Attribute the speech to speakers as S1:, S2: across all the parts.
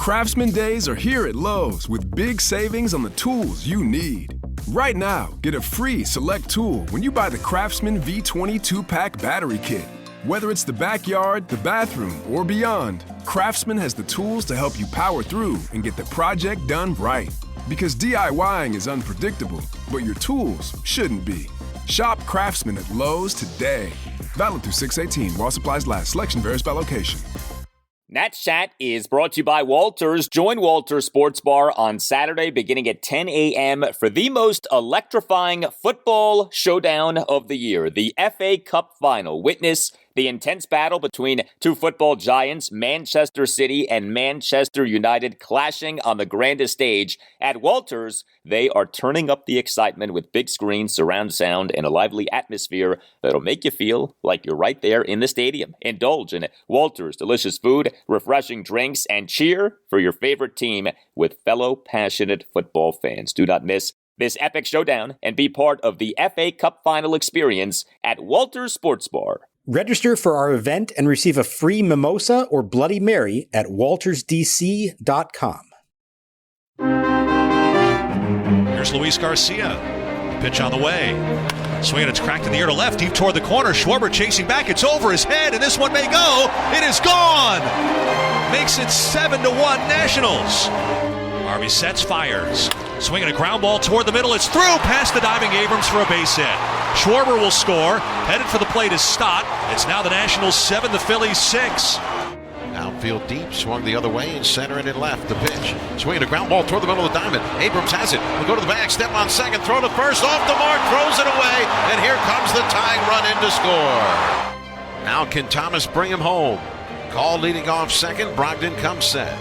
S1: Craftsman Days are here at Lowe's with big savings on the tools you need. Right now, get a free select tool when you buy the Craftsman V20 2-pack battery kit. Whether it's the backyard, the bathroom, or beyond, Craftsman has the tools to help you power through and get the project done right. Because DIYing is unpredictable, but your tools shouldn't be. Shop Craftsman at Lowe's today. Valid through 6/18 while supplies last. Selection varies by location.
S2: Nats Chat is brought to you by Walters. Join Walters Sports Bar on Saturday beginning at 10 a.m. for the most electrifying football showdown of the year, the FA Cup Final. Witness the intense battle between two football giants, Manchester City and Manchester United, clashing on the grandest stage. At Walters, they are turning up the excitement with big screens, surround sound, and a lively atmosphere that'll make you feel like you're right there in the stadium. Indulge in Walters' delicious food, refreshing drinks, and cheer for your favorite team with fellow passionate football fans. Do not miss this epic showdown and be part of the FA Cup Final experience at Walters Sports Bar.
S3: Register for our event and receive a free mimosa or Bloody Mary at waltersdc.com.
S4: Here's Luis Garcia. Pitch on the way. Swing, it's cracked in the air to left, deep toward the corner. Schwarber chasing back. It's over his head, and this one may go. It is gone. Makes it 7-1 Nationals. Harvey sets, fires. Swinging a ground ball toward the middle. It's through past the diving Abrams for a base hit. Schwarber will score. Headed for the plate is Stott. It's now the Nationals 7, the Phillies 6.
S5: Outfield deep, swung the other way, and center and in left. The pitch. Swinging a ground ball toward the middle of the diamond. Abrams has it. Will go to the bag, step on second, throw to first, off the mark, throws it away, and here comes the tying run in to score. Now can Thomas bring him home? Call leading off second. Brogdon comes set.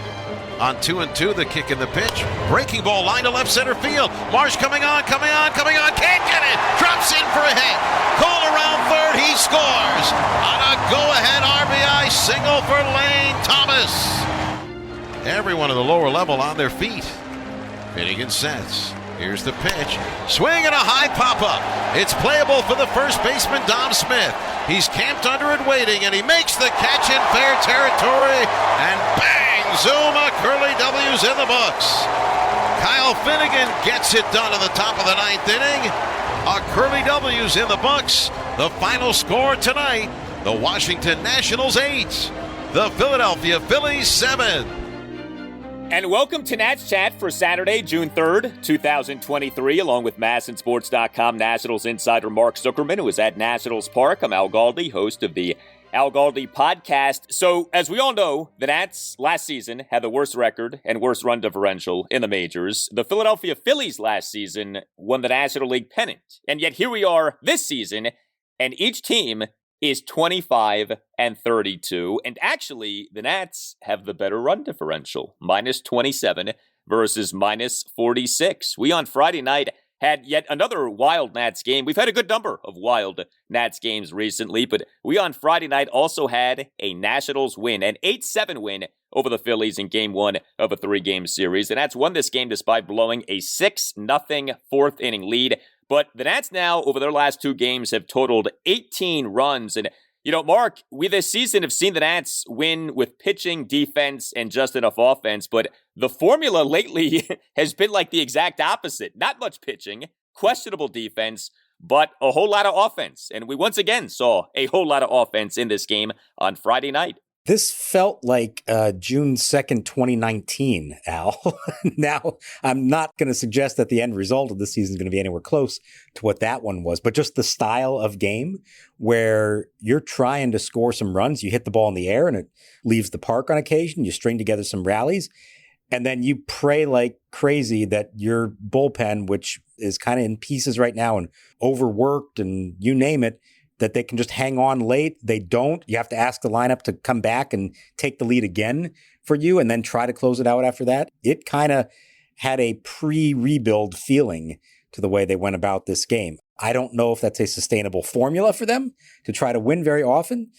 S5: On 2-2, the kick and the pitch. Breaking ball, line to left center field. Marsh coming on. Can't get it. Drops in for a hit. Call around third. He scores on a go-ahead RBI single for Lane Thomas. Everyone at the lower level on their feet. Finnegan sets. Here's the pitch. Swing and a high pop-up. It's playable for the first baseman, Dom Smith. He's camped under it waiting, and he makes the catch in fair territory. And bang! Zuma, Curly W's in the books. Kyle Finnegan gets it done at the top of the ninth inning. A Curly W's in the books. The final score tonight, the Washington Nationals 8, the Philadelphia Phillies 7.
S2: And welcome to Nats Chat for Saturday, June 3rd, 2023, along with MASNsports.com Nationals insider Mark Zuckerman, who is at Nationals Park. I'm Al Galdi, host of the Al Galdi podcast. So, as we all know, the Nats last season had the worst record and worst run differential in the majors. The Philadelphia Phillies last season won the National League pennant. And yet here we are this season, and each team is 25-32. And actually, the Nats have the better run differential, -27 versus -46. We on Friday night had yet another wild Nats game. We've had a good number of wild Nats games recently, but we on Friday night also had a Nationals win, an 8-7 win over the Phillies in Game 1 of a 3-game series. The Nats won this game despite blowing a 6-0 fourth-inning lead. But the Nats now, over their last two games, have totaled 18 runs. And, Mark, we this season have seen the Nats win with pitching, defense, and just enough offense. But the formula lately has been like the exact opposite. Not much pitching, questionable defense, but a whole lot of offense. And we once again saw a whole lot of offense in this game on Friday night.
S3: This felt like June 2nd, 2019, Al. Now, I'm not going to suggest that the end result of this season is going to be anywhere close to what that one was, but just the style of game where you're trying to score some runs, you hit the ball in the air and it leaves the park on occasion, you string together some rallies, and then you pray like crazy that your bullpen, which is kind of in pieces right now and overworked and you name it, that they can just hang on late. They don't. You have to ask the lineup to come back and take the lead again for you and then try to close it out after that. It kind of had a pre-rebuild feeling to the way they went about this game. I don't know if that's a sustainable formula for them to try to win very often,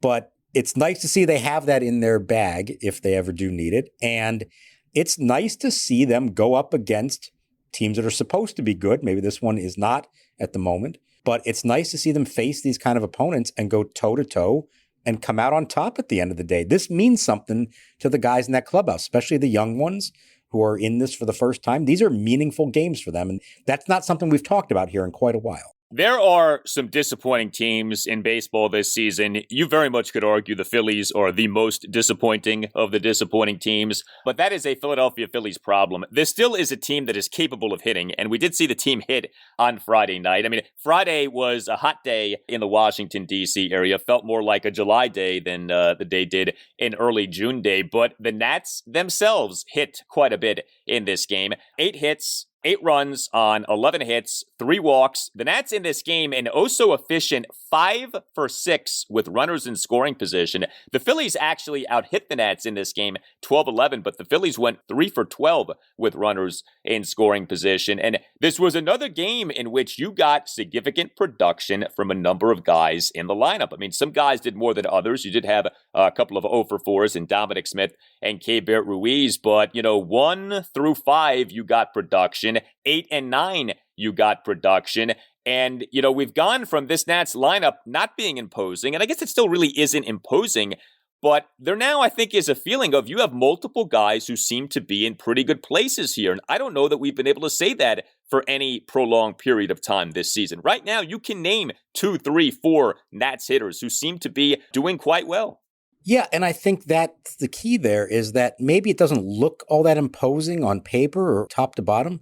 S3: but it's nice to see they have that in their bag if they ever do need it. And it's nice to see them go up against teams that are supposed to be good. Maybe this one is not at the moment. But it's nice to see them face these kind of opponents and go toe-to-toe and come out on top at the end of the day. This means something to the guys in that clubhouse, especially the young ones who are in this for the first time. These are meaningful games for them, and that's not something we've talked about here in quite a while.
S2: There are some disappointing teams in baseball this season. You very much could argue the Phillies are the most disappointing of the disappointing teams, but that is a Philadelphia Phillies problem. There still is a team that is capable of hitting, and we did see the team hit on Friday night. I mean, Friday was a hot day in the Washington, D.C. area. Felt more like a July day than the day did an early June day, but the Nats themselves hit quite a bit in this game. 8 hits, 8 runs on 11 hits, 3 walks. The Nats in this game, an oh-so-efficient 5 for 6 with runners in scoring position. The Phillies actually out-hit the Nats in this game 12-11, but the Phillies went 3 for 12 with runners in scoring position. And this was another game in which you got significant production from a number of guys in the lineup. I mean, some guys did more than others. You did have a couple of 0 for 4s in Dominic Smith and Keibert Ruiz, but, 1 through 5, you got production. 8 and 9, you got production. And, we've gone from this Nats lineup not being imposing, and I guess it still really isn't imposing, but there now, I think, is a feeling of you have multiple guys who seem to be in pretty good places here. And I don't know that we've been able to say that for any prolonged period of time this season. Right now, you can name 2, 3, 4 Nats hitters who seem to be doing quite well.
S3: Yeah, and I think that's the key there is that maybe it doesn't look all that imposing on paper or top to bottom,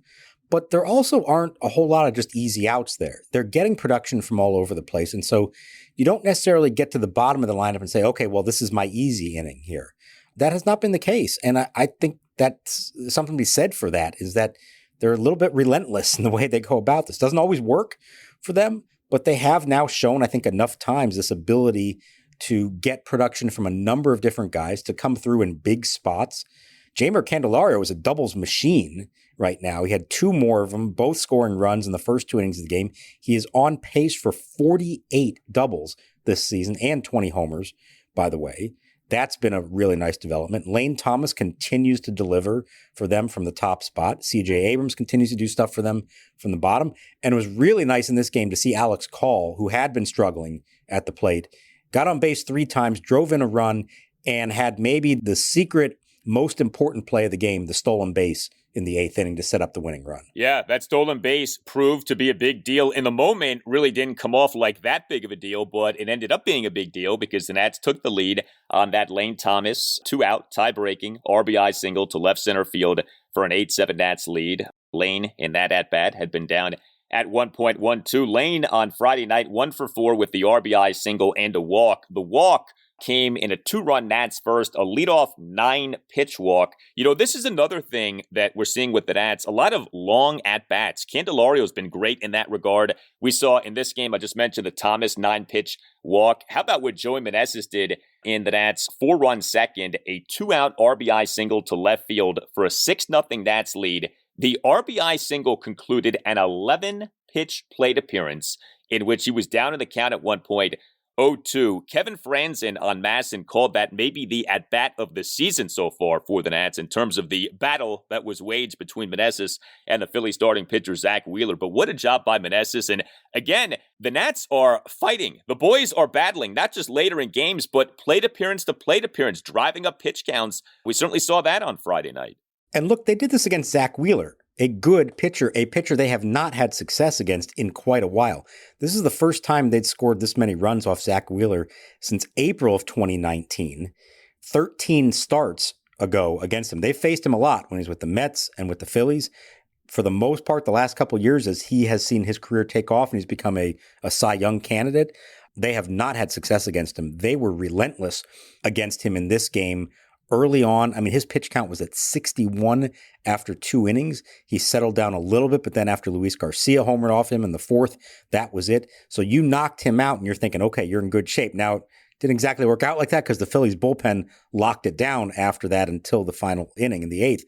S3: but there also aren't a whole lot of just easy outs there. They're getting production from all over the place. And so you don't necessarily get to the bottom of the lineup and say, okay, well, this is my easy inning here. That has not been the case. And I think that's something to be said for that, is that they're a little bit relentless in the way they go about this. Doesn't always work for them, but they have now shown, I think, enough times this ability to get production from a number of different guys to come through in big spots. Jeimer Candelario is a doubles machine right now. He had 2 more of them, both scoring runs in the first 2 innings of the game. He is on pace for 48 doubles this season and 20 homers, by the way. That's been a really nice development. Lane Thomas continues to deliver for them from the top spot. C.J. Abrams continues to do stuff for them from the bottom. And it was really nice in this game to see Alex Call, who had been struggling at the plate, got on base 3 times, drove in a run, and had maybe the secret most important play of the game, the stolen base in the 8th inning to set up the winning run.
S2: Yeah, that stolen base proved to be a big deal. In the moment, really didn't come off like that big of a deal, but it ended up being a big deal because the Nats took the lead on that Lane Thomas 2-out tie-breaking RBI single to left center field for an 8-7 Nats lead. Lane, in that at-bat, had been down at 1.12. Lane on Friday night, 1 for 4 with the RBI single and a walk. The walk came in a 2-run Nats first, a leadoff 9-pitch walk. This is another thing that we're seeing with the Nats, a lot of long at-bats. Candelario's been great in that regard. We saw in this game, I just mentioned the Thomas 9-pitch walk. How about what Joey Meneses did in the Nats 4-run second, a 2-out RBI single to left field for a 6-0 Nats lead. The RBI single concluded an 11-pitch plate appearance in which he was down in the count at one point, 0-2. Kevin Franzen on MASN called that maybe the at-bat of the season so far for the Nats in terms of the battle that was waged between Meneses and the Philly starting pitcher Zack Wheeler. But what a job by Meneses. And again, the Nats are fighting. The boys are battling, not just later in games, but plate appearance to plate appearance, driving up pitch counts. We certainly saw that on Friday night.
S3: And look, they did this against Zack Wheeler, a good pitcher, a pitcher they have not had success against in quite a while. This is the first time they'd scored this many runs off Zack Wheeler since April of 2019, 13 starts ago against him. They faced him a lot when he was with the Mets and with the Phillies. For the most part, the last couple of years, as he has seen his career take off and he's become a Cy Young candidate, they have not had success against him. They were relentless against him in this game. Early on, I mean, his pitch count was at 61 after 2 innings. He settled down a little bit, but then after Luis Garcia homered off him in the 4th, that was it. So you knocked him out and you're thinking, okay, you're in good shape. Now, it didn't exactly work out like that because the Phillies bullpen locked it down after that until the final inning in the 8th.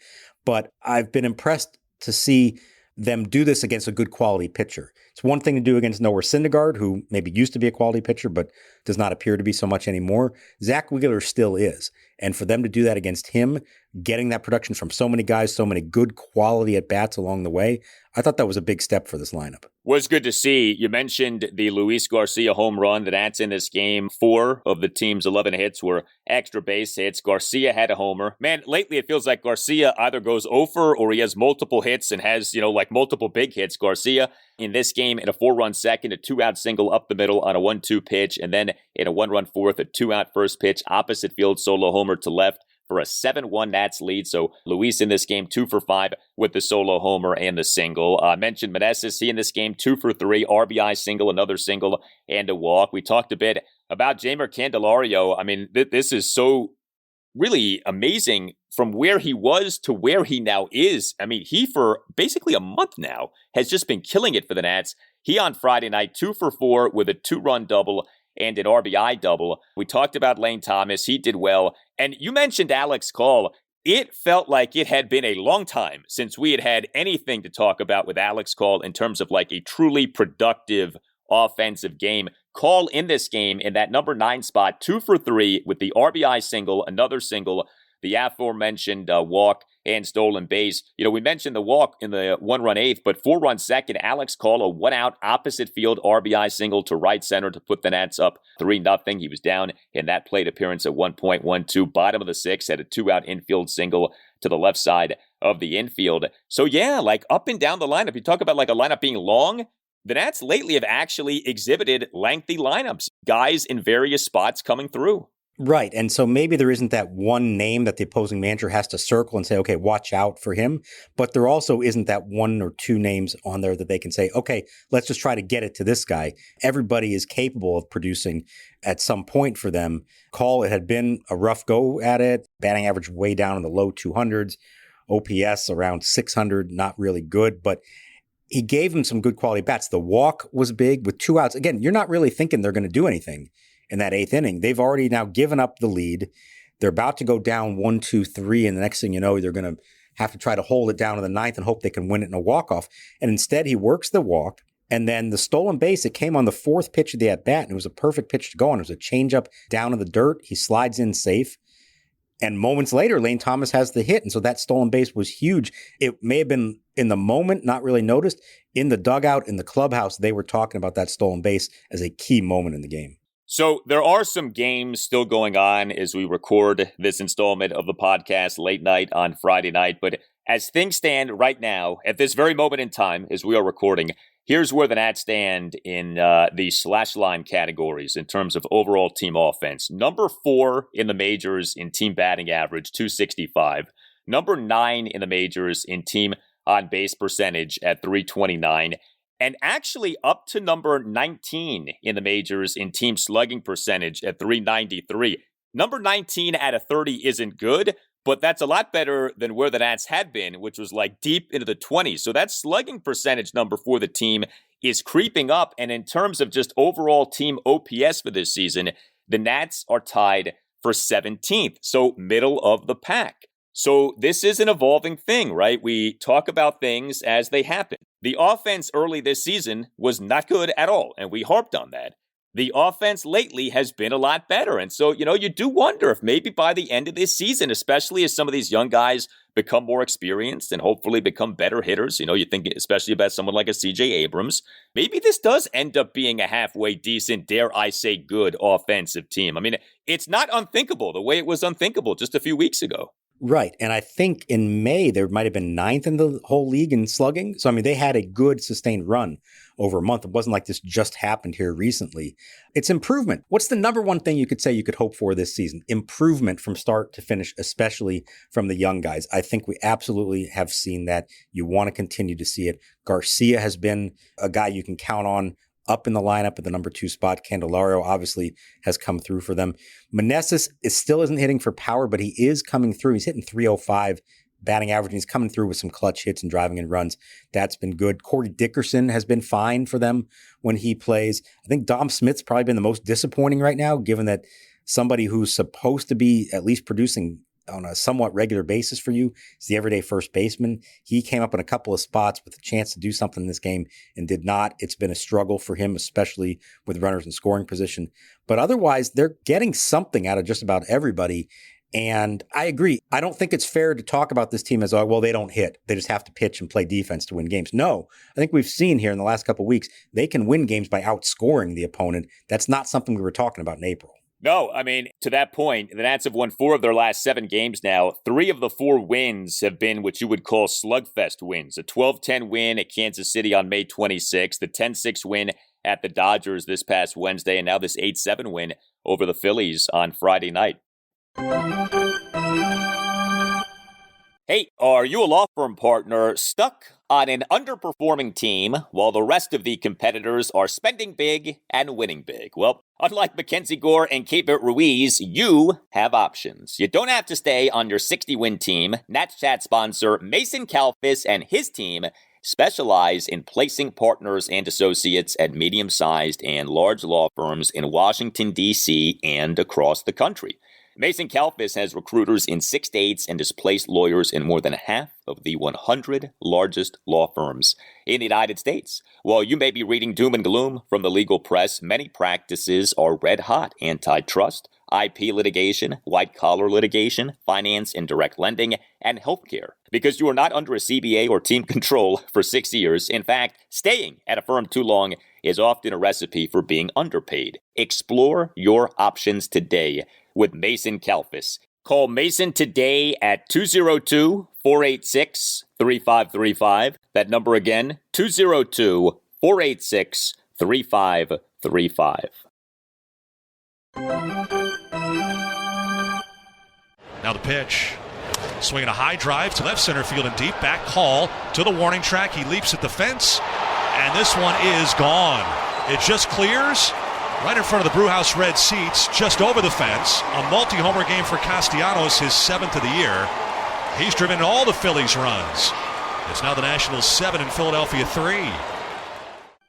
S3: But I've been impressed to see them do this against a good quality pitcher. It's one thing to do against Noah Syndergaard, who maybe used to be a quality pitcher, but does not appear to be so much anymore. Zack Wheeler still is. And for them to do that against him, getting that production from so many guys, so many good quality at bats along the way. I thought that was a big step for this lineup.
S2: Was good to see. You mentioned the Luis Garcia home run. That's in this game. 4 of the team's 11 hits were extra base hits. Garcia had a homer. Man, lately it feels like Garcia either goes 0 for or he has multiple hits and has, like multiple big hits. Garcia in this game in a 4-run second, a 2-out single up the middle on a 1-2 pitch, and then in a 1-run fourth, a 2-out first pitch, opposite field solo homer to left for a 7-1 Nats lead. So Luis in this game 2 for 5 with the solo homer and the single. Mentioned Meneses, he in this game 2 for 3, RBI single, another single, and a walk. We talked a bit about Jeimer Candelario. I mean, this is so really amazing from where he was to where he now is. I mean, he for basically a month now has just been killing it for the Nats. He on Friday night 2 for 4 with a 2-run double and an RBI double. We talked about Lane Thomas. He did well. And you mentioned Alex Call. It felt like it had been a long time since we had anything to talk about with Alex Call in terms of like a truly productive offensive game. Call in this game in that number 9 spot, 2 for 3 with the RBI single, another single, the aforementioned walk and stolen base. We mentioned the walk in the 1-run 8th, but 4-run second, Alex Call, a 1-out opposite field RBI single to right center to put the Nats up 3-0. He was down in that plate appearance at 1.12. Bottom of the 6th, had a 2-out infield single to the left side of the infield. So yeah, like up and down the lineup, you talk about like a lineup being long. The Nats lately have actually exhibited lengthy lineups, guys in various spots coming through.
S3: Right. And so maybe there isn't that one name that the opposing manager has to circle and say, okay, watch out for him. But there also isn't that 1 or 2 names on there that they can say, okay, let's just try to get it to this guy. Everybody is capable of producing at some point for them. Call, it had been a rough go at it. Batting average way down in the low 200s. OPS around 600, not really good. But he gave him some good quality bats. The walk was big with 2 outs. Again, you're not really thinking they're going to do anything in that 8th inning. They've already now given up the lead. They're about to go down 1, 2, 3. And the next thing you know, they're going to have to try to hold it down in the 9th and hope they can win it in a walk-off. And instead, he works the walk. And then the stolen base, it came on the 4th pitch of the at-bat, and it was a perfect pitch to go on. It was a changeup down in the dirt. He slides in safe. And moments later, Lane Thomas has the hit. And so that stolen base was huge. It may have been in the moment, not really noticed. In the dugout, in the clubhouse, they were talking about that stolen base as a key moment in the game.
S2: So there are some games still going on as we record this installment of the podcast late night on Friday night. But as things stand right now, at this very moment in time, as we are recording, here's where the Nats stand in the slash line categories in terms of overall team offense. Number 4 in the majors in team batting average, 265. Number 9 in the majors in team on base percentage at 329. And actually up to number 19 in the majors in team slugging percentage at 393. Number 19 out of 30 isn't good, but that's a lot better than where the Nats had been, which was like deep into the 20s. So that slugging percentage number for the team is creeping up. And in terms of just overall team OPS for this season, the Nats are tied for 17th, so middle of the pack. So this is an evolving thing, right? We talk about things as they happen. The offense early this season was not good at all, and we harped on that. The offense lately has been a lot better. And so, you do wonder if maybe by the end of this season, especially as some of these young guys become more experienced and hopefully become better hitters, you think especially about someone like a C.J. Abrams, maybe this does end up being a halfway decent, dare I say good offensive team. I mean, it's not unthinkable the way it was unthinkable just a few weeks ago.
S3: Right. And I think in May, there might have been 9th in the whole league in slugging. So, I mean, they had a good sustained run over a month. It wasn't like this just happened here recently. It's improvement. What's the number one thing you could say you could hope for this season? Improvement from start to finish, especially from the young guys. I think we absolutely have seen that. You want to continue to see it. Garcia has been a guy you can count on up in the lineup at the number 2 spot. Candelario obviously has come through for them. Meneses still isn't hitting for power, but he is coming through. He's hitting 305 batting average, and he's coming through with some clutch hits and driving in runs. That's been good. Corey Dickerson has been fine for them when he plays. I think Dom Smith's probably been the most disappointing right now, given that somebody who's supposed to be at least producing on a somewhat regular basis for you is the everyday first baseman. He came up in a couple of spots with a chance to do something in this game and did not. It's been a struggle for him, especially with runners in scoring position. But otherwise, they're getting something out of just about everybody. And I agree. I don't think it's fair to talk about this team as, oh, well, they don't hit. They just have to pitch and play defense to win games. No, I think we've seen here in the last couple of weeks, they can win games by outscoring the opponent. That's not something we were talking about in April.
S2: No, I mean, to that point, the Nats have won 4 of their last 7 games now. 3 of the 4 wins have been what you would call slugfest wins. A 12-10 win at Kansas City on May 26th, the 10-6 win at the Dodgers this past Wednesday, and now this 8-7 win over the Phillies on Friday night. Hey, are you a law firm partner stuck on an underperforming team while the rest of the competitors are spending big and winning big? Well, unlike Mackenzie Gore and Keibert Ruiz, you have options. You don't have to stay on your 60-win team. Nats Chat sponsor Mason Kalfis and his team specialize in placing partners and associates at medium-sized and large law firms in Washington, D.C. and across the country. Mason Kalfis has recruiters in 6 states and has placed lawyers in more than half of the 100 largest law firms in the United States. While you may be reading doom and gloom from the legal press, many practices are red hot. Antitrust, IP litigation, white-collar litigation, finance and direct lending, and healthcare. Because you are not under a CBA or team control for 6 years. In fact, staying at a firm too long is often a recipe for being underpaid. Explore your options today with Mason Kalfis. Call Mason today at 202-486-3535. That number again, 202-486-3535.
S4: Now the pitch. Swinging a high drive to left center field and deep. Back call to the warning track. He leaps at the fence, and this one is gone. It just clears right in front of the Brewhouse Red seats, just over the fence. A multi-homer game for Castellanos, his 7th of the year. He's driven all the Phillies runs. It's now the Nationals 7 and Philadelphia 3.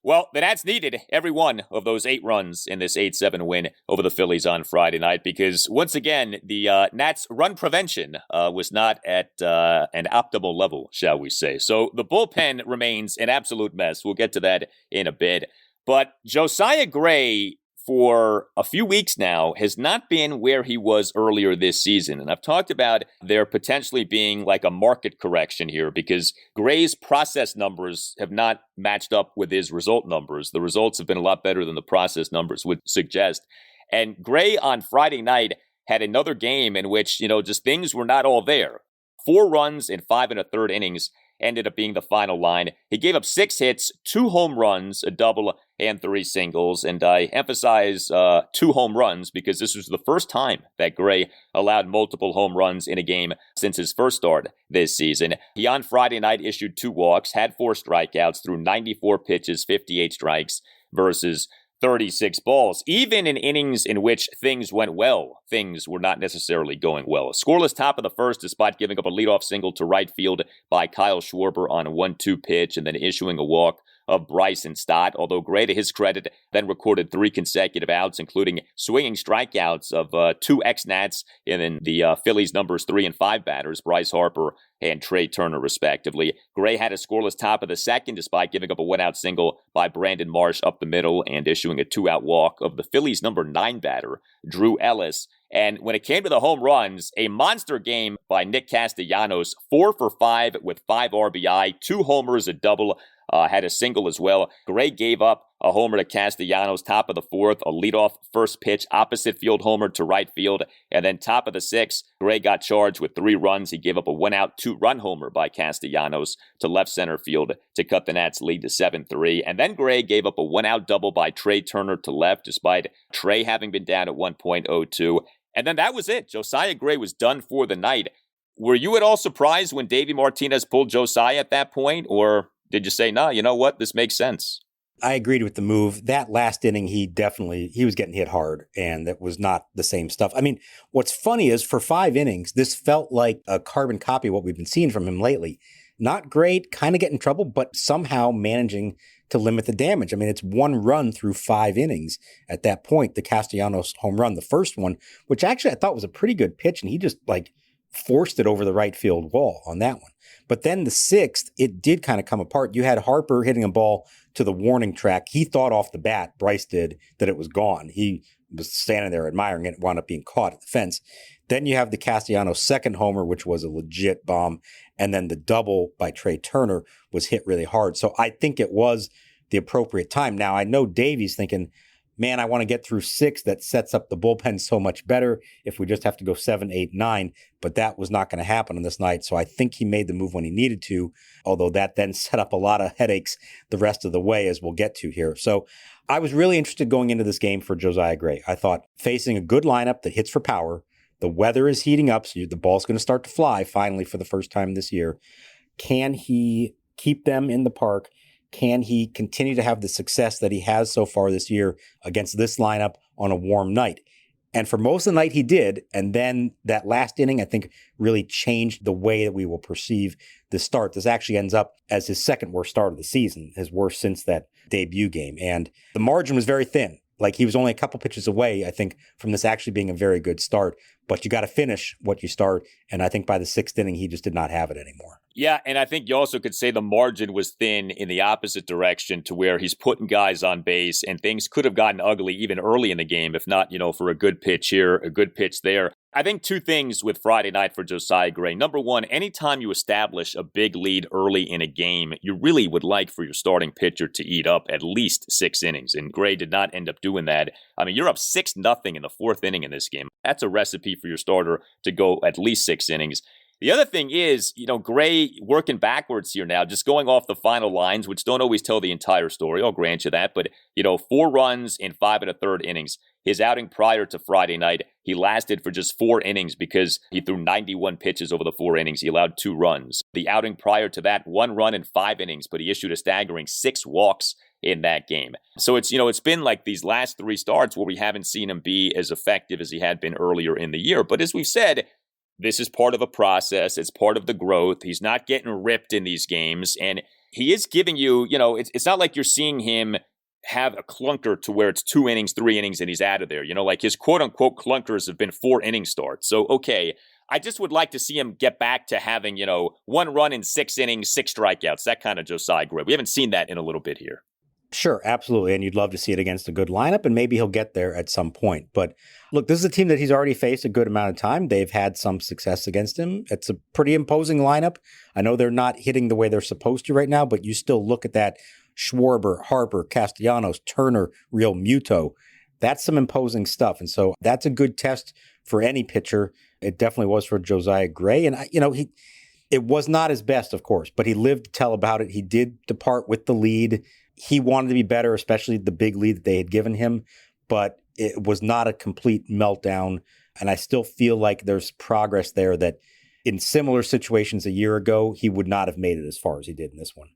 S2: Well, the Nats needed every one of those 8 runs in this 8-7 win over the Phillies on Friday night because, once again, the Nats' run prevention was not at an optimal level, shall we say. So the bullpen remains an absolute mess. We'll get to that in a bit. But Josiah Gray, for a few weeks now, has not been where he was earlier this season. And I've talked about there potentially being like a market correction here because Gray's process numbers have not matched up with his result numbers. The results have been a lot better than the process numbers would suggest. And Gray on Friday night had another game in which, just things were not all there. 4 runs in 5 1/3 innings ended up being the final line. He gave up 6 hits, 2 home runs, a double, and 3 singles. And I emphasize 2 home runs because this was the first time that Gray allowed multiple home runs in a game since his first start this season. He on Friday night issued 2 walks, had 4 strikeouts through 94 pitches, 58 strikes versus 36 balls. Even in innings in which things went well, things were not necessarily going well. Scoreless top of the first despite giving up a leadoff single to right field by Kyle Schwarber on a 1-2 pitch and then issuing a walk of Bryson Stott, although Gray, to his credit, then recorded 3 consecutive outs, including swinging strikeouts of 2 ex-Nats and the Phillies' numbers 3 and 5 batters, Bryce Harper and Trey Turner, respectively. Gray had a scoreless top of the second, despite giving up a 1-out single by Brandon Marsh up the middle and issuing a 2-out walk of the Phillies' number 9 batter, Drew Ellis. And when it came to the home runs, a monster game by Nick Castellanos, 4 for 5 with 5 RBI, 2 homers, a double, had a single as well. Gray gave up a homer to Castellanos, top of the 4th, a leadoff first pitch, opposite field homer to right field, and then top of the 6th, Gray got charged with 3 runs. He gave up a 1-out, 2-run homer by Castellanos to left center field to cut the Nats' lead to 7-3, and then Gray gave up a 1-out double by Trey Turner to left, despite Trey having been down at 1.02, and then that was it. Josiah Gray was done for the night. Were you at all surprised when Davey Martinez pulled Josiah at that point, or did you say, nah, you know what, this makes sense?
S3: I agreed with the move. That last inning, he was getting hit hard, and that was not the same stuff. I mean, what's funny is for 5 innings, this felt like a carbon copy of what we've been seeing from him lately. Not great, kind of getting in trouble, but somehow managing to limit the damage. I mean, it's 1 run through 5 innings at that point, the Castellanos home run, the first one, which actually I thought was a pretty good pitch, and he just forced it over the right field wall on that one. But then the 6th, it did kind of come apart. You had Harper hitting a ball to the warning track. He thought off the bat, Bryce did, that it was gone. He was standing there admiring it, wound up being caught at the fence. Then you have the Castellanos second homer, which was a legit bomb. And then the double by Trey Turner was hit really hard. So I think it was the appropriate time. Now, I know Davey's thinking, man, I want to get through 6. That sets up the bullpen so much better if we just have to go 7, 8, 9. But that was not going to happen on this night. So I think he made the move when he needed to, although that then set up a lot of headaches the rest of the way, as we'll get to here. So I was really interested going into this game for Josiah Gray. I thought facing a good lineup that hits for power, the weather is heating up, so the ball's going to start to fly finally for the first time this year. Can he keep them in the park? Can he continue to have the success that he has so far this year against this lineup on a warm night? And for most of the night, he did. And then that last inning, I think, really changed the way that we will perceive the start. This actually ends up as his second worst start of the season, his worst since that debut game. And the margin was very thin. Like, he was only a couple pitches away, I think, from this actually being a very good start. But you got to finish what you start. And I think by the 6th inning, he just did not have it anymore.
S2: Yeah, and I think you also could say the margin was thin in the opposite direction, to where he's putting guys on base and things could have gotten ugly even early in the game, if not, for a good pitch here, a good pitch there. I think 2 things with Friday night for Josiah Gray. Number one, anytime you establish a big lead early in a game, you really would like for your starting pitcher to eat up at least 6 innings. And Gray did not end up doing that. I mean, you're up 6-0 in the 4th inning in this game. That's a recipe for your starter to go at least 6 innings. The other thing is, Gray working backwards here now, just going off the final lines, which don't always tell the entire story. I'll grant you that. But, 4 runs in 5 1/3 innings. His outing prior to Friday night, he lasted for just 4 innings because he threw 91 pitches over the 4 innings. He allowed 2 runs. The outing prior to that, 1 run in 5 innings, but he issued a staggering 6 walks in that game. So it's been like these last 3 starts where we haven't seen him be as effective as he had been earlier in the year. But as we've said, this is part of a process. It's part of the growth. He's not getting ripped in these games. And he is giving you, it's not like you're seeing him have a clunker to where it's 2 innings, 3 innings, and he's out of there. Like his quote-unquote clunkers have been 4-inning starts. So, okay, I just would like to see him get back to having, 1 run in 6 innings, 6 strikeouts, that kind of Josiah Gray. We haven't seen that in a little bit here.
S3: Sure, absolutely. And you'd love to see it against a good lineup, and maybe he'll get there at some point. But look, this is a team that he's already faced a good amount of time. They've had some success against him. It's a pretty imposing lineup. I know they're not hitting the way they're supposed to right now, but you still look at that Schwarber, Harper, Castellanos, Turner, Real Muto. That's some imposing stuff. And so that's a good test for any pitcher. It definitely was for Josiah Gray. And, it was not his best, of course, but he lived to tell about it. He did depart with the lead. He wanted to be better, especially the big lead that they had given him, but it was not a complete meltdown. And I still feel like there's progress there that in similar situations a year ago, he would not have made it as far as he did in this one.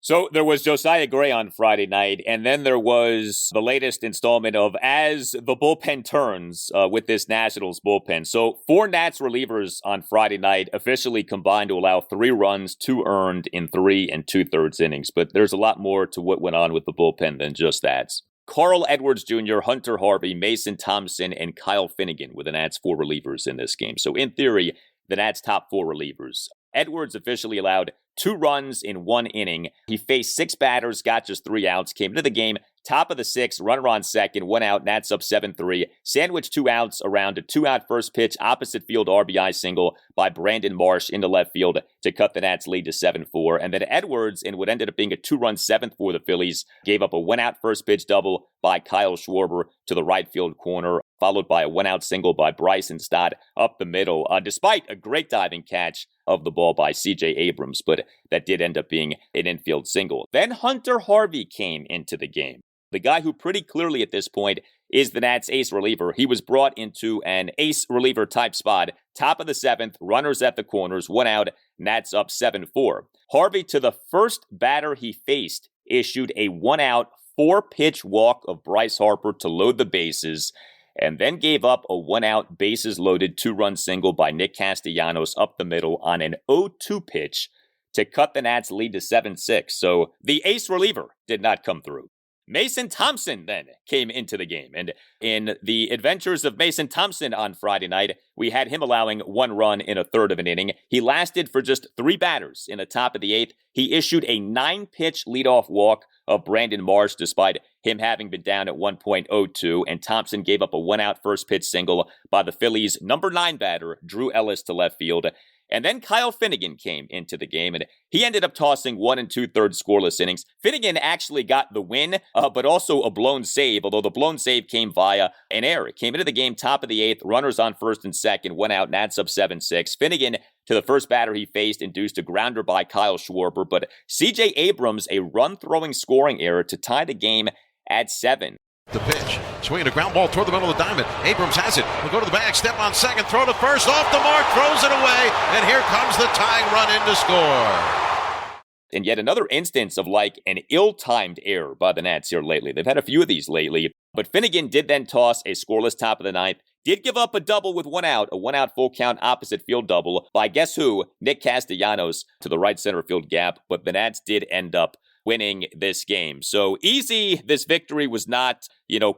S2: So there was Josiah Gray on Friday night, and then there was the latest installment of As the Bullpen Turns with this Nationals bullpen. So 4 Nats relievers on Friday night officially combined to allow 3 runs, 2 earned in 3 2/3 innings. But there's a lot more to what went on with the bullpen than just that. Carl Edwards Jr., Hunter Harvey, Mason Thompson, and Kyle Finnegan were the Nats' 4 relievers in this game. So in theory, the Nats' top 4 relievers. Edwards officially allowed 2 runs in 1 inning. He faced 6 batters, got just 3 outs, came into the game, top of the 6th, runner on second, 1 out, Nats up 7-3, sandwiched 2 outs around a 2-out first pitch, opposite field RBI single by Brandon Marsh into left field to cut the Nats lead to 7-4. And then Edwards, in what ended up being a 2-run 7th for the Phillies, gave up a 1-out first pitch double by Kyle Schwarber to the right field corner, followed by a 1-out single by Bryson Stott up the middle, despite a great diving catch of the ball by C.J. Abrams, but that did end up being an infield single. Then Hunter Harvey came into the game. The guy who pretty clearly at this point is the Nats' ace reliever. He was brought into an ace reliever type spot, top of the 7th, runners at the corners, 1 out, Nats up 7-4. Harvey, to the first batter he faced, issued a 1-out, 4-pitch walk of Bryce Harper to load the bases, and then gave up a 1-out, bases-loaded 2-run single by Nick Castellanos up the middle on an 0-2 pitch to cut the Nats' lead to 7-6. So the ace reliever did not come through. Mason Thompson then came into the game. And in the adventures of Mason Thompson on Friday night, we had him allowing 1 run in 1/3 of an inning. He lasted for just 3 batters in the top of the 8th. He issued a 9-pitch leadoff walk of Brandon Marsh, despite him having been down at 1.02, and Thompson gave up a one-out first-pitch single by the Phillies' number 9 batter, Drew Ellis, to left field. And then Kyle Finnegan came into the game, and he ended up tossing 1 2/3 scoreless innings. Finnegan actually got the win, but also a blown save, although the blown save came via an error. It came into the game top of the 8th, runners on first and second, 1 out, Nats up 7-6. Finnegan, to the first batter he faced, induced a grounder by Kyle Schwarber, but C.J. Abrams, a run-throwing scoring error to tie the game at 7.
S5: The pitch, swinging a ground ball toward the middle of the diamond. Abrams has it. Will go to the bag, step on second, throw to first, off the mark, throws it away, and here comes the tying run in to score.
S2: And yet another instance of like an ill-timed error by the Nats here lately. They've had a few of these lately, but Finnegan did then toss a scoreless top of the 9th. Did give up a double with 1 out, a 1-out full count opposite field double by guess who? Nick Castellanos to the right center field gap, but the Nats did end up winning this game. So easy, this victory was not,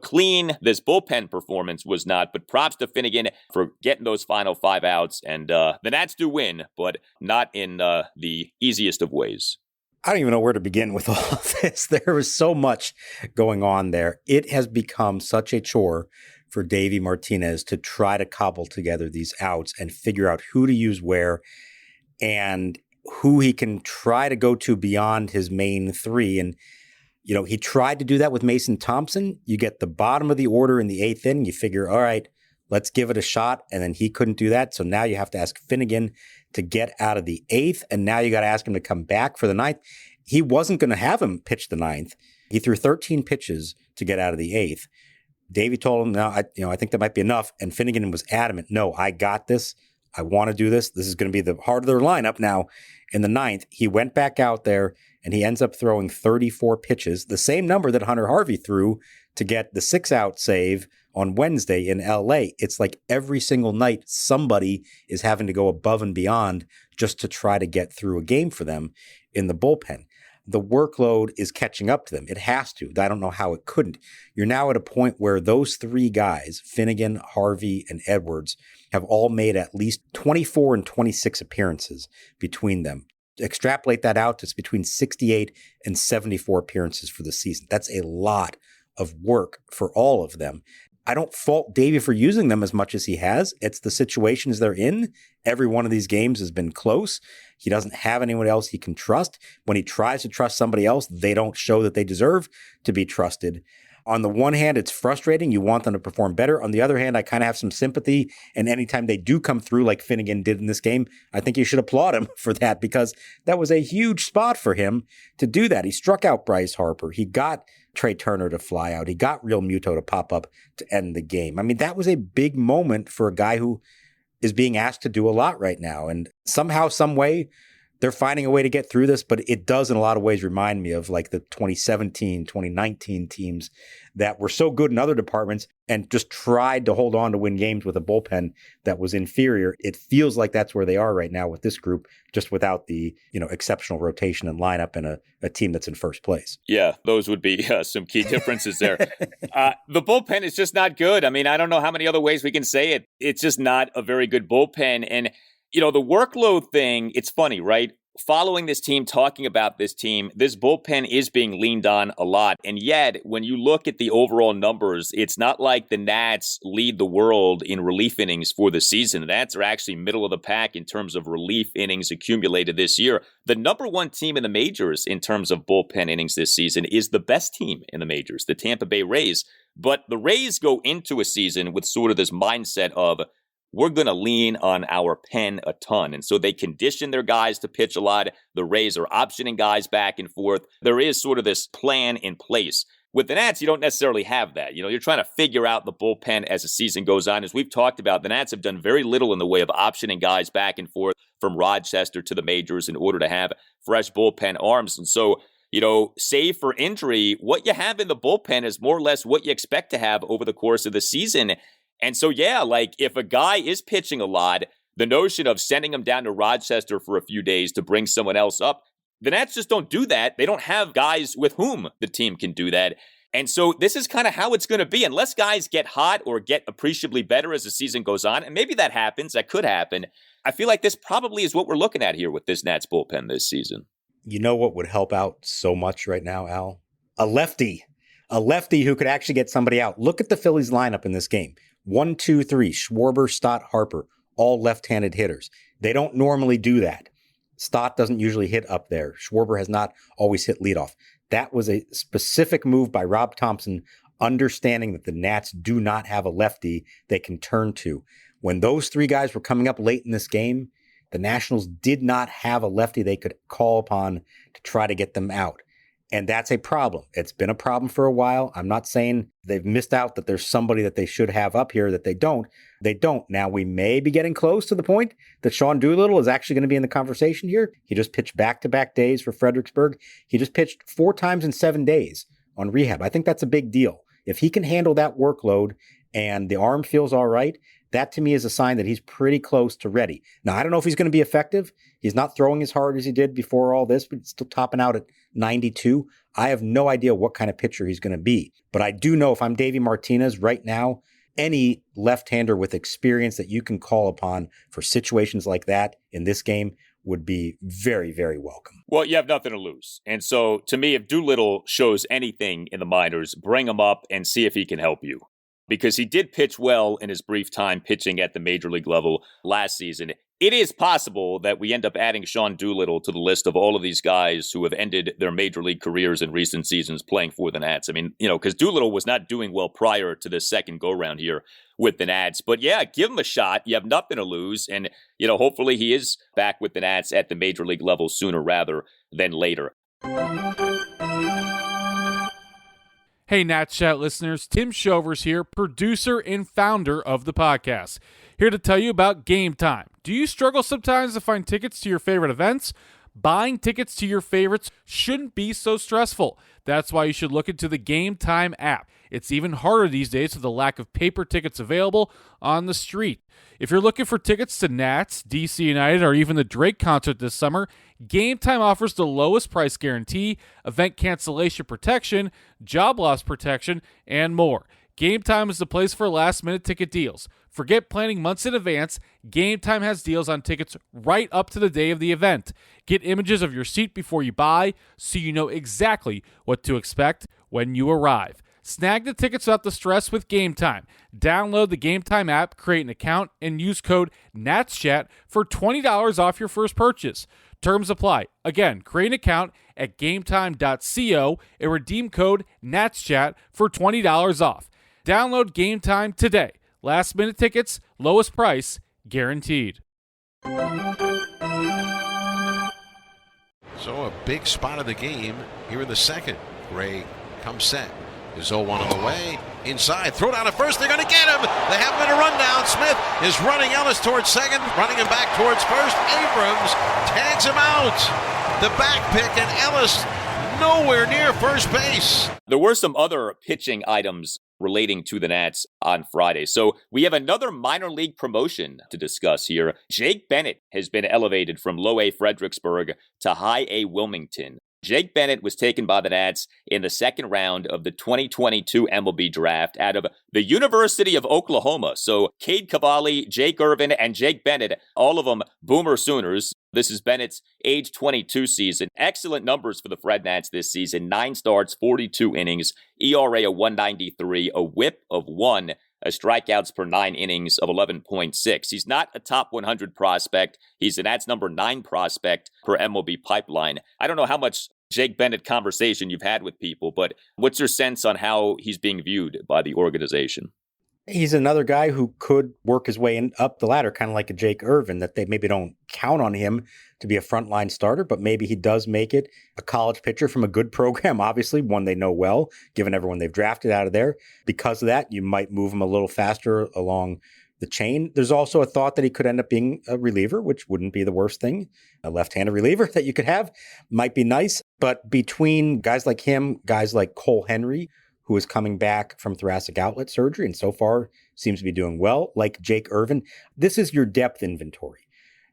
S2: clean. This bullpen performance was not, but props to Finnegan for getting those final 5 outs. And the Nats do win, but not in the easiest of ways.
S3: I don't even know where to begin with all of this. There was so much going on there. It has become such a chore for Davey Martinez to try to cobble together these outs and figure out who to use where and who he can try to go to beyond his main 3. And, he tried to do that with Mason Thompson. You get the bottom of the order in the 8th inning. You figure, all right, let's give it a shot. And then he couldn't do that. So now you have to ask Finnegan to get out of the 8th. And now you got to ask him to come back for the 9th. He wasn't going to have him pitch the 9th. He threw 13 pitches to get out of the 8th. Davey told him, no, I think that might be enough. And Finnegan was adamant, no, I got this. I want to do this. This is going to be the heart of their lineup now. In the 9th, he went back out there and he ends up throwing 34 pitches, the same number that Hunter Harvey threw to get the 6-out save on Wednesday in LA. It's like every single night somebody is having to go above and beyond just to try to get through a game for them in the bullpen. The workload is catching up to them. It has to. I don't know how it couldn't. You're now at a point where those 3 guys, Finnegan, Harvey, and Edwards, have all made at least 24 and 26 appearances between them. Extrapolate that out, it's between 68 and 74 appearances for the season. That's a lot of work for all of them. I don't fault Davey for using them as much as he has. It's the situations they're in. Every one of these games has been close. He doesn't have anyone else he can trust. When he tries to trust somebody else, they don't show that they deserve to be trusted. On the one hand, it's frustrating. You want them to perform better. On the other hand, I kind of have some sympathy. And anytime they do come through like Finnegan did in this game, I think you should applaud him for that because that was a huge spot for him to do that. He struck out Bryce Harper. He got Trey Turner to fly out. He got Real Muto to pop up to end the game. I mean, that was a big moment for a guy who is being asked to do a lot right now. And somehow, some way, they're finding a way to get through this, but it does in a lot of ways remind me of like the 2017, 2019 teams that were so good in other departments and just tried to hold on to win games with a bullpen that was inferior. It feels like that's where they are right now with this group, just without the, exceptional rotation and lineup and a team that's in first place. Yeah,
S2: those would be some key differences there. The bullpen is just not good. I mean, I don't know how many other ways we can say it. It's just not a very good bullpen. And the workload thing, it's funny, right? Following this team, talking about this team, this bullpen is being leaned on a lot. And yet, when you look at the overall numbers, it's not like the Nats lead the world in relief innings for the season. The Nats are actually middle of the pack in terms of relief innings accumulated this year. The number 1 team in the majors in terms of bullpen innings this season is the best team in the majors, the Tampa Bay Rays. But the Rays go into a season with sort of this mindset of, we're going to lean on our pen a ton. And so they condition their guys to pitch a lot. The Rays are optioning guys back and forth. There is sort of this plan in place. With the Nats, you don't necessarily have that. You're trying to figure out the bullpen as the season goes on. As we've talked about, the Nats have done very little in the way of optioning guys back and forth from Rochester to the majors in order to have fresh bullpen arms. And so, save for injury, what you have in the bullpen is more or less what you expect to have over the course of the season. And so, like if a guy is pitching a lot, the notion of sending him down to Rochester for a few days to bring someone else up, the Nats just don't do that. They don't have guys with whom the team can do that. And so this is kind of how it's going to be. Unless guys get hot or get appreciably better as the season goes on, and maybe that happens, that could happen. I feel like this probably is what we're looking at here with this Nats bullpen this season.
S3: You know what would help out so much right now, Al? A lefty. a lefty who could actually get somebody out. Look at the Phillies lineup in this game. 1, 2, 3, Schwarber, Stott, Harper, all left-handed hitters. They don't normally do that. Stott doesn't usually hit up there. Schwarber has not always hit leadoff. That was a specific move by Rob Thompson, understanding that the Nats do not have a lefty they can turn to. When those three guys were coming up late in this game, the Nationals did not have a lefty they could call upon to try to get them out. And that's a problem. It's been a problem for a while. I'm not saying they've missed out that there's somebody that they should have up here that they don't. They don't. Now, we may be getting close to the point that Sean Doolittle is actually going to be in the conversation here. He just pitched back-to-back days for Fredericksburg. He just pitched 4 times in 7 days on rehab. I think that's a big deal. If he can handle that workload and the arm feels all right, that to me is a sign that he's pretty close to ready. Now, I don't know if he's going to be effective. He's not throwing as hard as he did before all this, but still topping out at 92. I have no idea what kind of pitcher he's going to be. But I do know if I'm Davey Martinez right now, any left-hander with experience that you can call upon for situations like that in this game would be very, very welcome.
S2: Well, you have nothing to lose. And so, to me, if Doolittle shows anything in the minors, bring him up and see if he can help you. Because he did pitch well in his brief time pitching at the major league level last season. It is possible that we end up adding Sean Doolittle to the list of all of these guys who have ended their major league careers in recent seasons playing for the Nats. I mean, because Doolittle was not doing well prior to this second go-round here with the Nats. But yeah, give him a shot. You have nothing to lose. And, hopefully he is back with the Nats at the major league level sooner rather than later.
S6: Hey, Nats Chat listeners, Tim Shovers here, producer and founder of the podcast. Here to tell you about Game Time. Do you struggle sometimes to find tickets to your favorite events? Buying tickets to your favorites shouldn't be so stressful. That's why you should look into the Game Time app. It's even harder these days with the lack of paper tickets available on the street. If you're looking for tickets to Nats, DC United, or even the Drake concert this summer, Game Time offers the lowest price guarantee, event cancellation protection, job loss protection, and more. Game Time is the place for last-minute ticket deals. Forget planning months in advance. Game Time has deals on tickets right up to the day of the event. Get images of your seat before you buy so you know exactly what to expect when you arrive. Snag the tickets without the stress with Game Time. Download the Game Time app, create an account, and use code NATSCHAT for $20 off your first purchase. Terms apply. Again, create an account at gametime.co and redeem code NATSCHAT for $20 off. Download Game Time today. Last minute tickets, lowest price, guaranteed.
S5: So a big spot of the game here in the second. Gray comes set. Is 0-1 on the way. Inside. Throw down to first. They're going to get him. They have him in a rundown. Smith is running Ellis towards second. Running him back towards first. Abrams tags him out. The back pick and Ellis nowhere near first base.
S2: There were some other pitching items relating to the Nats on Friday. So we have another minor league promotion to discuss here. Jake Bennett has been elevated from low A Fredericksburg to high A Wilmington. Jake Bennett was taken by the Nats in the second round of the 2022 MLB draft out of the University of Oklahoma. So Cade Cavalli, Jake Irvin, and Jake Bennett, all of them Boomer Sooners. This is Bennett's age 22 season. Excellent numbers for the Fred Nats this season. 9 starts, 42 innings, ERA of 193, a whip of 1, a strikeouts per 9 innings of 11.6. He's not a top 100 prospect. He's the Nats number 9 prospect per MLB pipeline. I don't know how much Jake Bennett conversation you've had with people, but what's your sense on how he's being viewed by the organization?
S3: He's another guy who could work his way up the ladder, kind of like a Jake Irvin, that they maybe don't count on him to be a frontline starter, but maybe he does make it. A college pitcher from a good program, obviously, one they know well, given everyone they've drafted out of there. Because of that, you might move him a little faster along the chain. There's also a thought that he could end up being a reliever, which wouldn't be the worst thing. A left-handed reliever that you could have might be nice. But between guys like him, guys like Cole Henry, who is coming back from thoracic outlet surgery and so far seems to be doing well, like Jake Irvin, this is your depth inventory.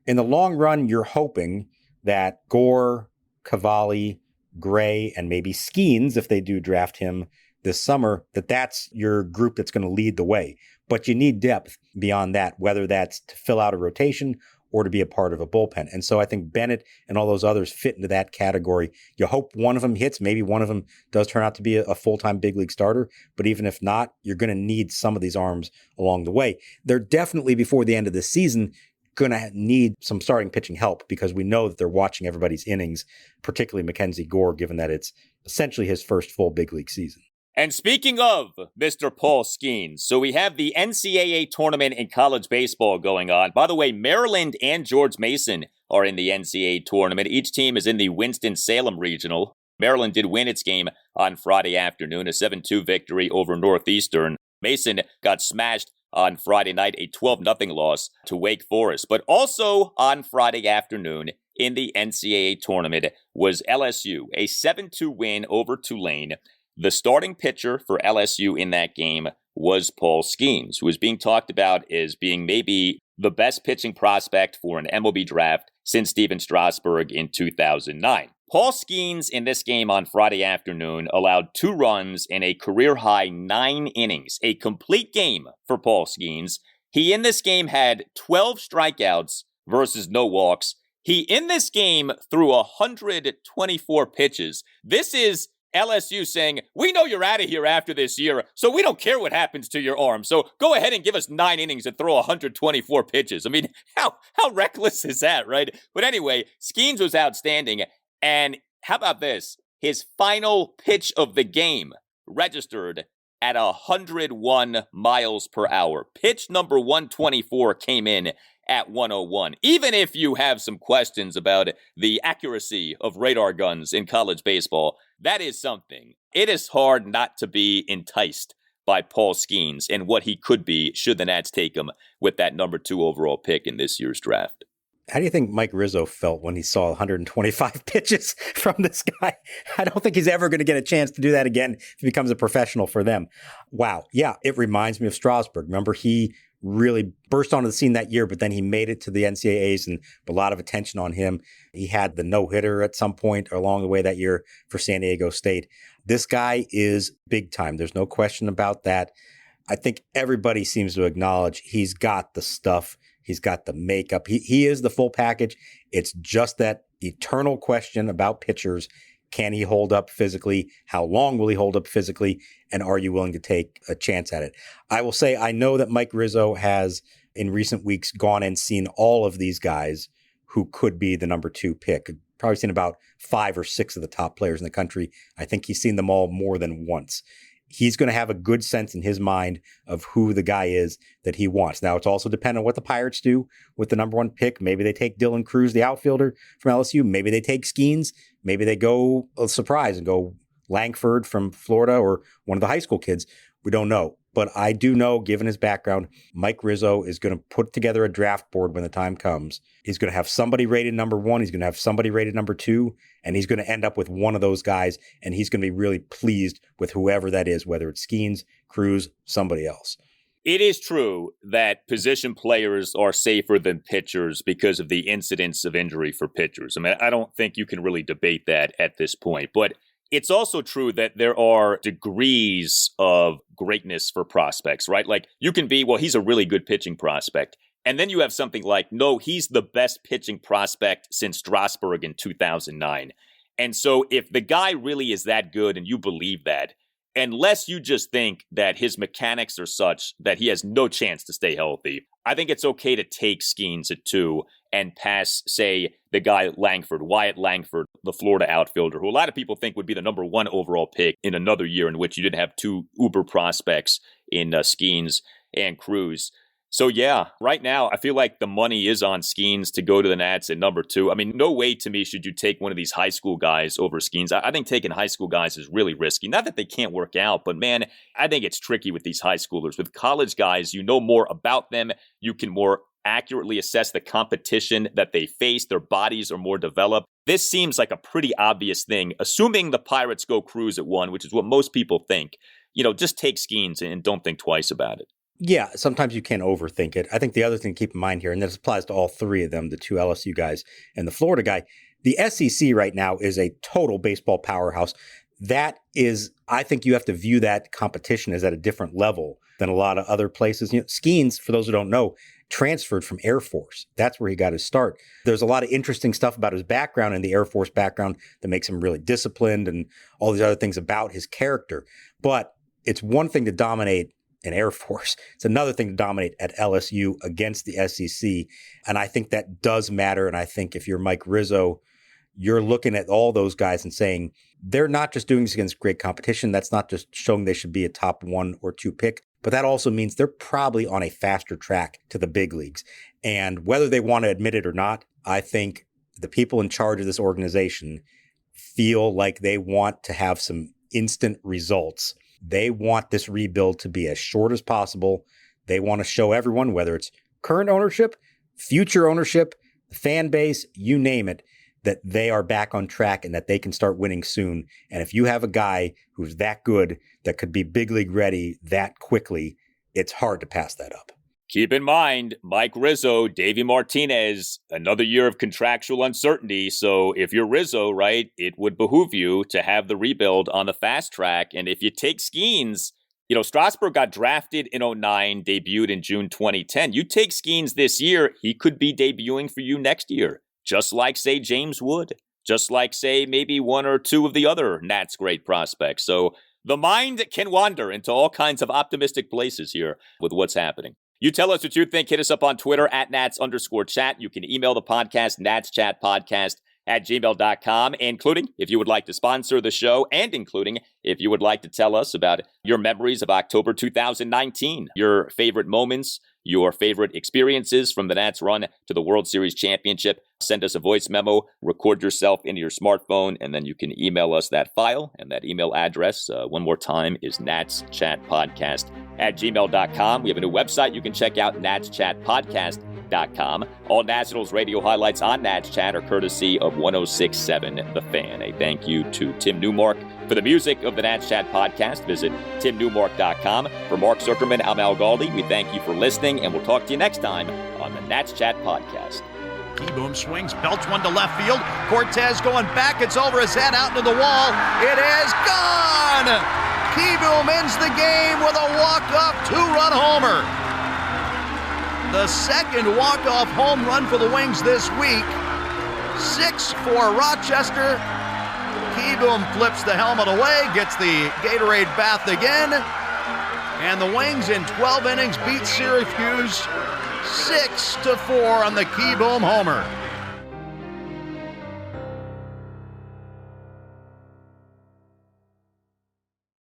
S3: In the long run, you're hoping that Gore, Cavalli, Gray, and maybe Skenes, if they do draft him this summer, that's your group that's going to lead the way. But you need depth beyond that, whether that's to fill out a rotation or to be a part of a bullpen. And so I think Bennett and all those others fit into that category. You hope one of them hits. Maybe one of them does turn out to be a full-time big league starter. But even if not, you're going to need some of these arms along the way. They're definitely, before the end of the season, going to need some starting pitching help because we know that they're watching everybody's innings, particularly Mackenzie Gore, given that it's essentially his first full big league season.
S2: And speaking of Mr. Paul Skenes, so we have the NCAA Tournament in college baseball going on. By the way, Maryland and George Mason are in the NCAA Tournament. Each team is in the Winston-Salem Regional. Maryland did win its game on Friday afternoon, a 7-2 victory over Northeastern. Mason got smashed on Friday night, a 12-0 loss to Wake Forest. But also on Friday afternoon in the NCAA Tournament was LSU, a 7-2 win over Tulane. The starting pitcher for LSU in that game was Paul Skenes, who is being talked about as being maybe the best pitching prospect for an MLB draft since Steven Strasburg in 2009. Paul Skenes in this game on Friday afternoon allowed 2 runs in a career-high 9 innings, a complete game for Paul Skenes. He in this game had 12 strikeouts versus no walks. He in this game threw 124 pitches. This is LSU saying, we know you're out of here after this year, so we don't care what happens to your arm. So go ahead and give us 9 innings and throw 124 pitches. I mean, how reckless is that, right? But anyway, Skenes was outstanding. And how about this? His final pitch of the game registered at 101 miles per hour. Pitch number 124 came in at 101. Even if you have some questions about the accuracy of radar guns in college baseball, that is something. It is hard not to be enticed by Paul Skenes and what he could be should the Nats take him with that number 2 overall pick in this year's draft.
S3: How do you think Mike Rizzo felt when he saw 125 pitches from this guy? I don't think he's ever going to get a chance to do that again if he becomes a professional for them. Wow. Yeah, it reminds me of Strasburg. Remember, he really burst onto the scene that year, but then he made it to the NCAAs and a lot of attention on him. He had the no-hitter at some point along the way that year for San Diego State. This guy is big time. There's no question about that. I think everybody seems to acknowledge he's got the stuff. He's got the makeup. He is the full package. It's just that eternal question about pitchers. Can he hold up physically? How long will he hold up physically? And are you willing to take a chance at it? I will say, I know that Mike Rizzo has in recent weeks gone and seen all of these guys who could be the number 2 pick. Probably seen about 5 or 6 of the top players in the country. I think he's seen them all more than once. He's going to have a good sense in his mind of who the guy is that he wants. Now, it's also dependent on what the Pirates do with the number 1 pick. Maybe they take Dylan Cruz, the outfielder from LSU. Maybe they take Skenes. Maybe they go a surprise and go Langford from Florida or one of the high school kids. We don't know. But I do know, given his background, Mike Rizzo is going to put together a draft board when the time comes. He's going to have somebody rated number 1. He's going to have somebody rated number 2. And he's going to end up with one of those guys. And he's going to be really pleased with whoever that is, whether it's Skenes, Cruz, somebody else.
S2: It is true that position players are safer than pitchers because of the incidence of injury for pitchers. I mean, I don't think you can really debate that at this point. But it's also true that there are degrees of greatness for prospects, right? Like you can be, well, he's a really good pitching prospect. And then you have something like, no, he's the best pitching prospect since Strasburg in 2009. And so if the guy really is that good and you believe that, unless you just think that his mechanics are such that he has no chance to stay healthy, I think it's okay to take Skenes at 2 and pass, say, the guy Langford, Wyatt Langford, the Florida outfielder, who a lot of people think would be the number 1 overall pick in another year in which you didn't have 2 uber prospects in Skenes and Cruz. So yeah, right now, I feel like the money is on Skenes to go to the Nats at number 2. I mean, no way to me should you take one of these high school guys over Skenes. I think taking high school guys is really risky. Not that they can't work out, but man, I think it's tricky with these high schoolers. With college guys, you know more about them. You can more accurately assess the competition that they face. Their bodies are more developed. This seems like a pretty obvious thing. Assuming the Pirates go Cruz at 1, which is what most people think, just take Skenes and don't think twice about it.
S3: Yeah, sometimes you can overthink it. I think the other thing to keep in mind here, and this applies to all 3 of them, the 2 LSU guys and the Florida guy, the SEC right now is a total baseball powerhouse. That is, I think you have to view that competition as at a different level than a lot of other places. Skenes, for those who don't know, transferred from Air Force. That's where he got his start. There's a lot of interesting stuff about his background and the Air Force background that makes him really disciplined and all these other things about his character. But it's one thing to dominate in Air Force. It's another thing to dominate at LSU against the SEC. And I think that does matter. And I think if you're Mike Rizzo, you're looking at all those guys and saying, they're not just doing this against great competition. That's not just showing they should be a top 1 or 2 pick, but that also means they're probably on a faster track to the big leagues. And whether they want to admit it or not, I think the people in charge of this organization feel like they want to have some instant results. They want this rebuild to be as short as possible. They want to show everyone, whether it's current ownership, future ownership, the fan base, you name it, that they are back on track and that they can start winning soon. And if you have a guy who's that good, that could be big league ready that quickly, it's hard to pass that up.
S2: Keep in mind, Mike Rizzo, Davey Martinez, another year of contractual uncertainty. So if you're Rizzo, right, it would behoove you to have the rebuild on the fast track. And if you take Skenes, Strasburg got drafted in 2009, debuted in June 2010. You take Skenes this year, he could be debuting for you next year. Just like, say, James Wood. Just like, say, maybe 1 or 2 of the other Nats great prospects. So the mind can wander into all kinds of optimistic places here with what's happening. You tell us what you think. Hit us up on Twitter at @Nats_chat. You can email the podcast, natschatpodcast@gmail.com, including if you would like to sponsor the show and including if you would like to tell us about your memories of October 2019, your favorite moments, your favorite experiences from the Nats run to the World Series championship. Send us a voice memo, record yourself into your smartphone, and then you can email us that file. And that email address, one more time, is natschatpodcast@gmail.com. We have a new website you can check out, natschatpodcast.com. All Nationals radio highlights on Nats Chat are courtesy of 106.7 The Fan. A thank you to Tim Newmark for the music of the Nats Chat podcast. Visit timnewmark.com. For Mark Zuckerman, I'm Al Galdi. We thank you for listening, and we'll talk to you next time on the Nats Chat podcast.
S7: Keyboom swings, belts one to left field. Cortez going back. It's over his head, out into the wall. It is gone! Keyboom ends the game with a walk-off 2-run homer. The second walk-off home run for the Wings this week. 6 for Rochester. Keyboom flips the helmet away, gets the Gatorade bath again. And the Wings in 12 innings beat Syracuse 6-4 on the Keyboom homer.